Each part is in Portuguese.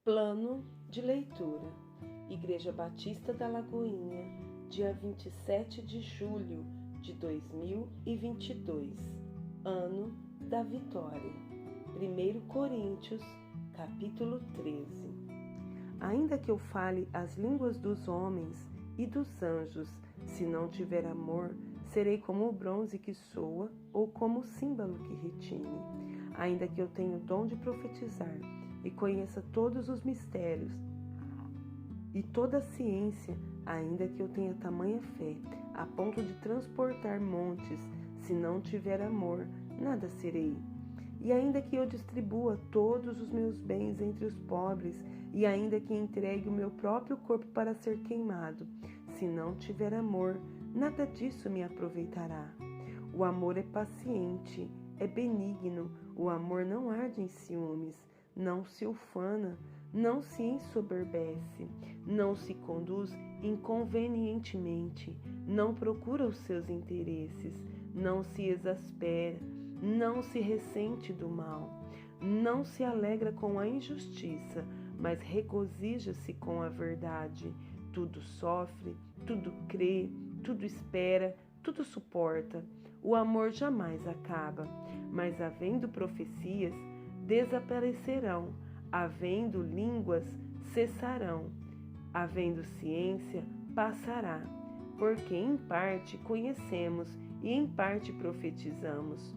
Plano de leitura. Igreja Batista da Lagoinha, dia 27 de julho de 2022, ano da vitória. 1 Coríntios, capítulo 13. Ainda que eu fale as línguas dos homens e dos anjos, se não tiver amor, serei como o bronze que soa ou como o símbolo que retine. Ainda que eu tenha o dom de profetizar e conheça todos os mistérios e toda a ciência, ainda que eu tenha tamanha fé, a ponto de transportar montes, se não tiver amor, nada serei. E ainda que eu distribua todos os meus bens entre os pobres, e ainda que entregue o meu próprio corpo para ser queimado, se não tiver amor, nada disso me aproveitará. O amor é paciente, é benigno, o amor não arde em ciúmes, não se ufana, não se ensoberbece, não se conduz inconvenientemente, não procura os seus interesses, não se exaspera, não se ressente do mal, não se alegra com a injustiça, mas regozija-se com a verdade. Tudo sofre, tudo crê, tudo espera, tudo suporta. O amor jamais acaba, mas havendo profecias, desaparecerão, havendo línguas, cessarão, havendo ciência, passará, porque em parte conhecemos e em parte profetizamos.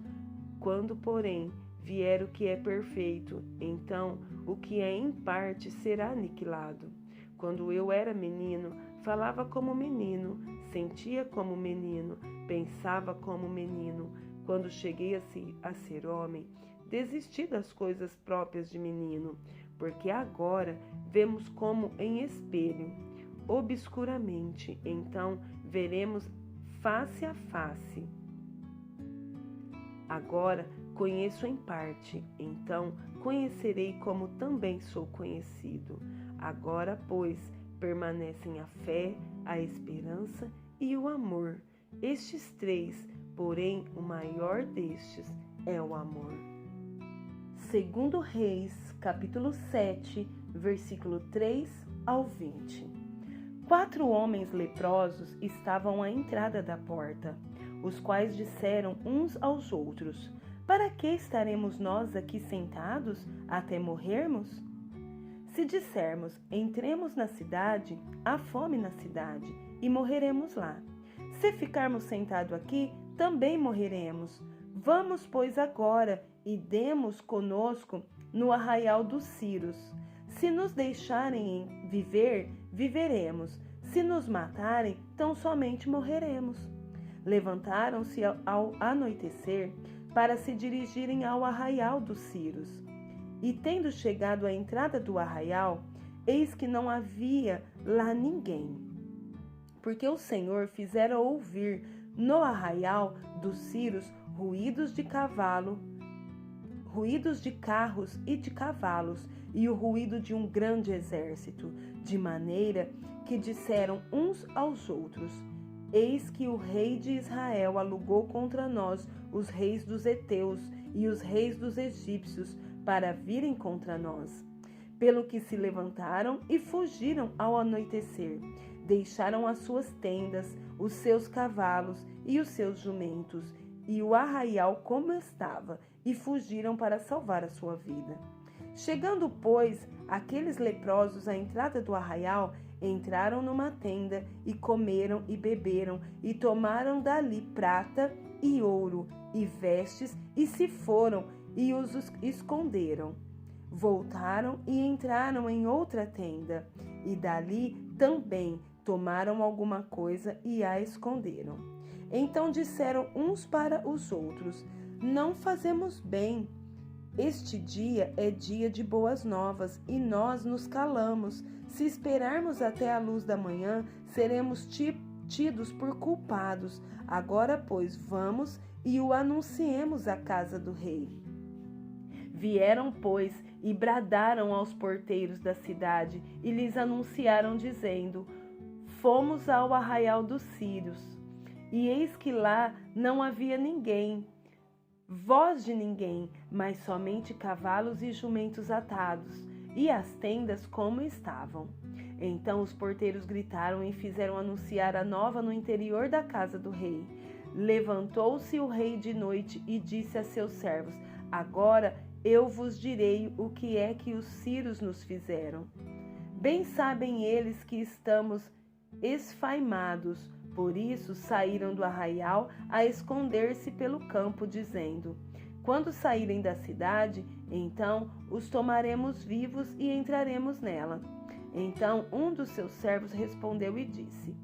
Quando, porém, vier o que é perfeito, então o que é em parte será aniquilado. Quando eu era menino, falava como menino, sentia como menino, pensava como menino. Quando cheguei a ser homem, desisti das coisas próprias de menino, porque agora vemos como em espelho, obscuramente, então veremos face a face. Agora conheço em parte, então conhecerei como também sou conhecido. Agora, pois, permanecem a fé, a esperança e o amor. Estes três, porém, o maior destes é o amor. 2 Reis, capítulo 7, versículo 3 ao 20. 4 homens leprosos estavam à entrada da porta, os quais disseram uns aos outros: para que estaremos nós aqui sentados até morrermos? Se dissermos, entremos na cidade, há fome na cidade, e morreremos lá. Se ficarmos sentados aqui, também morreremos. Vamos, pois, agora, e demos conosco no arraial dos Círios. Se nos deixarem viver, viveremos. Se nos matarem, tão somente morreremos. Levantaram-se ao anoitecer para se dirigirem ao arraial dos Círios. E tendo chegado à entrada do arraial, eis que não havia lá ninguém, porque o Senhor fizera ouvir no arraial dos Círios ruídos de carros e de cavalos, e o ruído de um grande exército, de maneira que disseram uns aos outros: eis que o rei de Israel alugou contra nós os reis dos heteus e os reis dos egípcios para virem contra nós. Pelo que se levantaram e fugiram ao anoitecer. Deixaram as suas tendas, os seus cavalos e os seus jumentos, e o arraial como estava, e fugiram para salvar a sua vida. Chegando, pois, aqueles leprosos à entrada do arraial, entraram numa tenda e comeram e beberam, e tomaram dali prata e ouro e vestes, e se foram e os esconderam. Voltaram e entraram em outra tenda, e dali também tomaram alguma coisa e a esconderam. Então disseram uns para os outros: não fazemos bem. Este dia é dia de boas novas, e nós nos calamos. Se esperarmos até a luz da manhã, seremos tidos por culpados. Agora, pois, vamos e o anunciemos à casa do rei. Vieram, pois, e bradaram aos porteiros da cidade, e lhes anunciaram, dizendo: fomos ao arraial dos Círios, e eis que lá não havia ninguém, voz de ninguém, mas somente cavalos e jumentos atados, e as tendas como estavam. Então os porteiros gritaram e fizeram anunciar a nova no interior da casa do rei. Levantou-se o rei de noite e disse a seus servos: Agora eu vos direi o que é que os sírios nos fizeram. Bem sabem eles que estamos esfaimados, por isso saíram do arraial a esconder-se pelo campo, dizendo: Quando saírem da cidade, então os tomaremos vivos e entraremos nela. Então um dos seus servos respondeu e disse: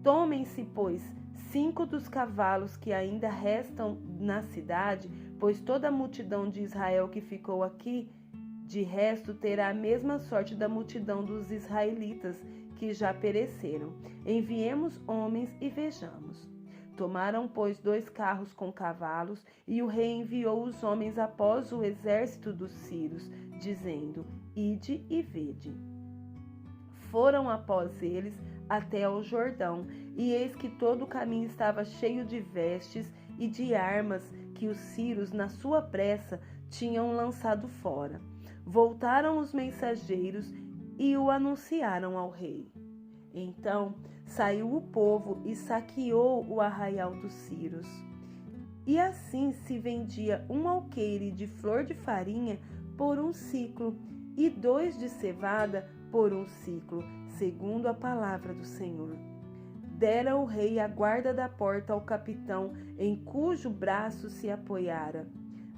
Tomem-se, pois, 5 dos cavalos que ainda restam na cidade, pois toda a multidão de Israel que ficou aqui, de resto, terá a mesma sorte da multidão dos israelitas que já pereceram. Enviemos homens e vejamos. Tomaram, pois, 2 carros com cavalos, e o rei enviou os homens após o exército dos sírios, dizendo: Ide e vede. Foram após eles até ao Jordão, e eis que todo o caminho estava cheio de vestes e de armas que os sírios, na sua pressa, tinham lançado fora. Voltaram os mensageiros e o anunciaram ao rei. Então saiu o povo e saqueou o arraial dos sírios. E assim se vendia um alqueire de flor de farinha por 1 siclo, e 2 de cevada por 1 siclo, segundo a palavra do Senhor. Dera o rei a guarda da porta ao capitão, em cujo braço se apoiara.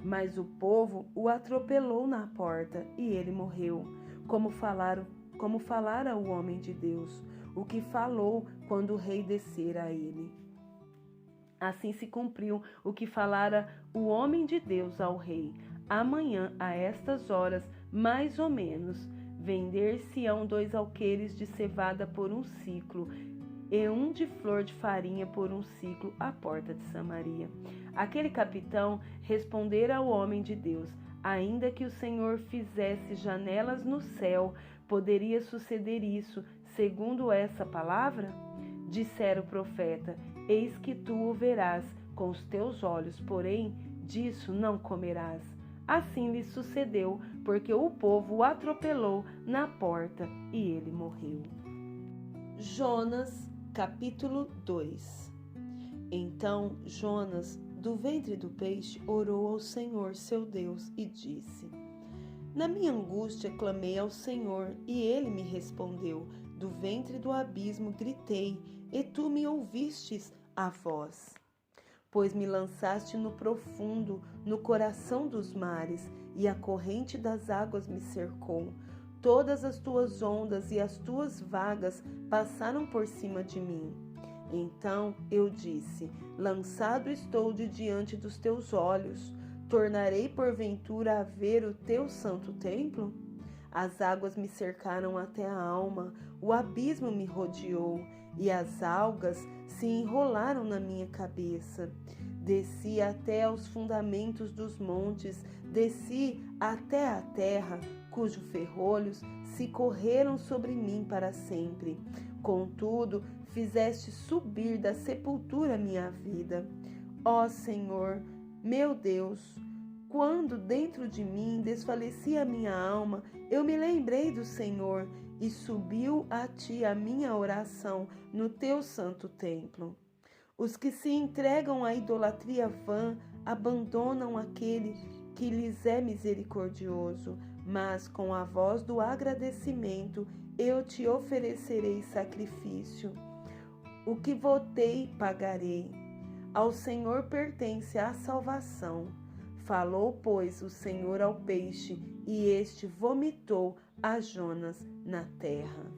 Mas o povo o atropelou na porta, e ele morreu, como falara o homem de Deus, o que falou quando o rei descera a ele. Assim se cumpriu o que falara o homem de Deus ao rei. Amanhã, a estas horas, mais ou menos, vender-se-ão 2 alqueires de cevada por 1 siclo, e 1 de flor de farinha por 1 siclo à porta de Samaria. Aquele capitão respondera ao homem de Deus: Ainda que o Senhor fizesse janelas no céu, poderia suceder isso, segundo essa palavra? Dissera o profeta: Eis que tu o verás com os teus olhos, porém disso não comerás. Assim lhe sucedeu, porque o povo o atropelou na porta e ele morreu. Jonas, capítulo 2. Então Jonas, do ventre do peixe, orou ao Senhor seu Deus e disse: Na minha angústia clamei ao Senhor, e ele me respondeu. Do ventre do abismo gritei, e tu me ouvistes a voz. Pois me lançaste no profundo, no coração dos mares, e a corrente das águas me cercou. Todas as tuas ondas e as tuas vagas passaram por cima de mim. Então eu disse: Lançado estou de diante dos teus olhos. Tornarei porventura a ver o teu santo templo? As águas me cercaram até a alma, o abismo me rodeou, e as algas se enrolaram na minha cabeça. Desci até aos fundamentos dos montes, desci até a terra, cujos ferrolhos se correram sobre mim para sempre. Contudo, fizeste subir da sepultura minha vida. Ó Senhor, meu Deus, quando dentro de mim desfalecia a minha alma, eu me lembrei do Senhor, e subiu a ti a minha oração no teu santo templo. Os que se entregam à idolatria vã abandonam aquele que lhes é misericordioso, mas com a voz do agradecimento eu te oferecerei sacrifício. O que votei, pagarei. Ao Senhor pertence a salvação. Falou, pois, o Senhor ao peixe, e este vomitou a Jonas na terra.